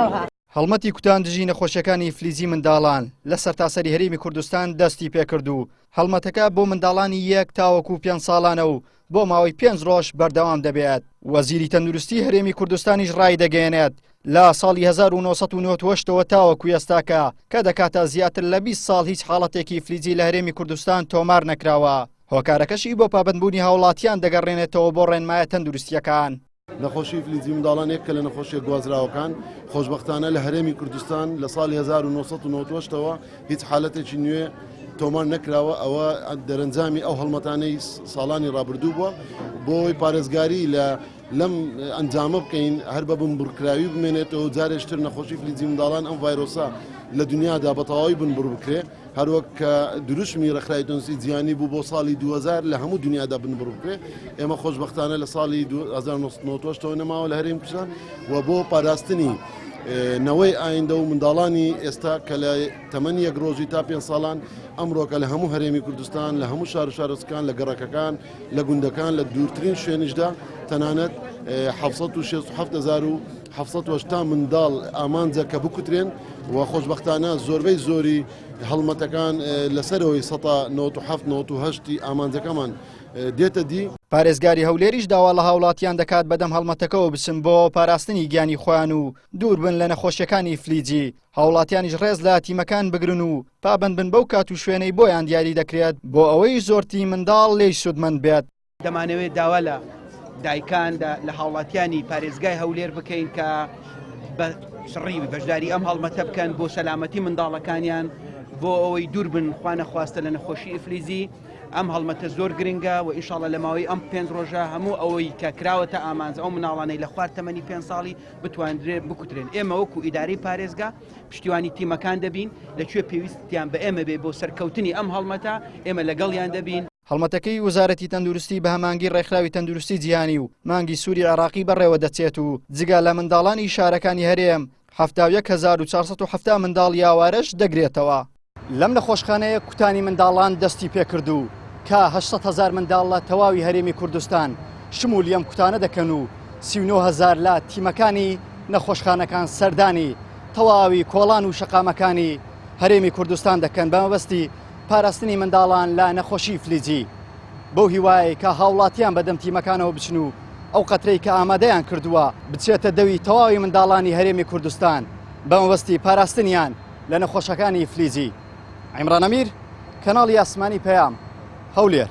ناوها هەڵمەتی کوتان دژی نەخۆشیەکانی ئیفلیجی منداڵان لە سەرتاسەری هەرێمی کوردستان دەستی پێکردو. هەڵمەتەکە بۆ منداڵانی 1 تاوەکو 5 ساڵانە و بۆ ماوەی 5 ڕۆژ بەردەوام دەبێت. وەزیری تەندروستی هەرێمی کوردستانیش ڕای دەگەێنێت لە ساڵی 1998ەوە تاوەکو ئێستاکە کە دەکاتە زیاتر لە 20 ساڵ هیچ حاڵەتێکی ئیفلیجی لە هەرێمی کوردستان تۆمار نەکراوە. هۆکارەکەشی بۆ پابەندبوونی هاوڵاتیان دەگەڕێنێتەوە بۆ ڕێنمایە تەندروستیەکان. نەخۆشی ئیفلیجی منداڵان کە لە نەخۆشیە گوازراوەکان خۆشبەختانە لە هەرێمی کوردستان لە ساڵی 1998ەوە هیچ حالەتێکی نوێ تۆمار نەکراوە. ئەوە دەرەنجامی ئەو هەڵمەتانەی ساڵانی ڕابردوو بووە بۆی پارێزگاری لەم ئەنجامە بکەین هەر بە بنبڕکراوی بمێنێتەوە جارێشتر نەخۆشی ئیفلیجی منداڵان ئەم ڤایرۆسە لە دنیادا بە تەواوی بنبڕ بکرێ هەروەک کە دروشمی ڕێکخراوی تەندروستی جیهانی بوو بۆ ساڵی 2000 لە هەموو دنیادا بنبڕ بکرێ. ئێمە خۆشبەختانە لە ساڵی 1998ەوە نەماوە لە هەرێمی کوردستان و بۆ پاراستنی نەوەی ئایندە و منداڵانی ئێستا کە لە تەمەنی 1 ڕۆژی تا 5 ساڵان ئەمڕۆکە لە هەموو هەرێمی کوردستان لە هەموو شار و شارۆچکان لە گەڕەکەکان لە گوندەکان لە دوورترین شوێنشدا تەنانەت 760,780 منداڵ ئامانجە کە بکوترێن و خۆشبەختانە زۆربەی زۆری هەڵمەتەکان لەسەرەوەی 1970 ئامانجەکەمان دێتە دی. پارێزگاری هەولێریش داوا لە هاوڵاتیان دەکات بەدەم هەڵمەتەکەەوە بچن بۆ پاراستنی گیانی خۆیان و دوور بن لە نەخۆشیەکانی ئیفلیجی. هاوڵاتیانیش ڕێز لە تیمەکان بگرن و پابند بن بەو کات و شوێنەی بۆیان دیاری دەکرێت بۆ ئەوەی زۆرتی منداڵ لێی سوودمەند بێت. دەمانەوێت داوا لە دایکان لە هاوڵاتیانی پارێزگای هەولێر بکەین کە بە شڕی بەشداری ئەم هەڵمەتە بکەن بۆ سەلامەتی منداڵەکانیان بۆ ئەوەی دوور بن خوانە خواستە لە نەخۆشی ئیفلیجی. ئەم هەڵمەتە زۆر گرنگە و ئینشاڵە لە ماوەی ئەم 5 ڕۆژە هەموو ئەوەی کە کراوەتە ئامانج ئەو مناڵانەی لە خوار تەمەنی 5 ساڵی بتوانرێت بکوترێن. ئێمە وەکو ئیدارەی پارێزگا پشتیوانی تیمەکان دەبین لەکوێ پێویستیان بە ئێمە بێ بۆ سەرکەوتنی ئەم هەڵمەتە ئێمە لەگەڵیان دەبین. هەڵمەتەکەی وزارەتی تەندروستی بە هەمانگی ڕێکخراوی تەندروستی جیهانی و مانگی سووری عێراقی بەڕێوە دەچێت و جگا لە منداڵانی شارەکانی هەرێم 71470 منداڵ یاوارەش دەگرێتەوە. لەم نەخۆشخانەیە کوتانی منداڵان دەستی پێکردو کە 800,000 منداڵ لە تەواوی هەرێمی کوردستان شمولی ئەم کوتانە دەکەن و 39,000 لە تیمەکانی نەخۆشخانەکان سەردانی تەواوی کۆڵان و شەقامەکانی هەرێمی کوردستان دەکەن بە مەبەستی پاراستنی منداڵان لە نەخۆشی ئیفلیجی. بەو هیوایە کە هاوڵاتیان بەدەم تیمەکانەوە بچن و ئەو قەترەی کە ئامادەیان کردووە بچێتە دەوی تەواوی منداڵانی هەرێمی کوردستان بە مەبەستی پاراستنیان لە نەخۆشەکانی ئیفلیجی. عیمران ئەمیر، کەناڵی ئاسمانی پەیام، هەولێر.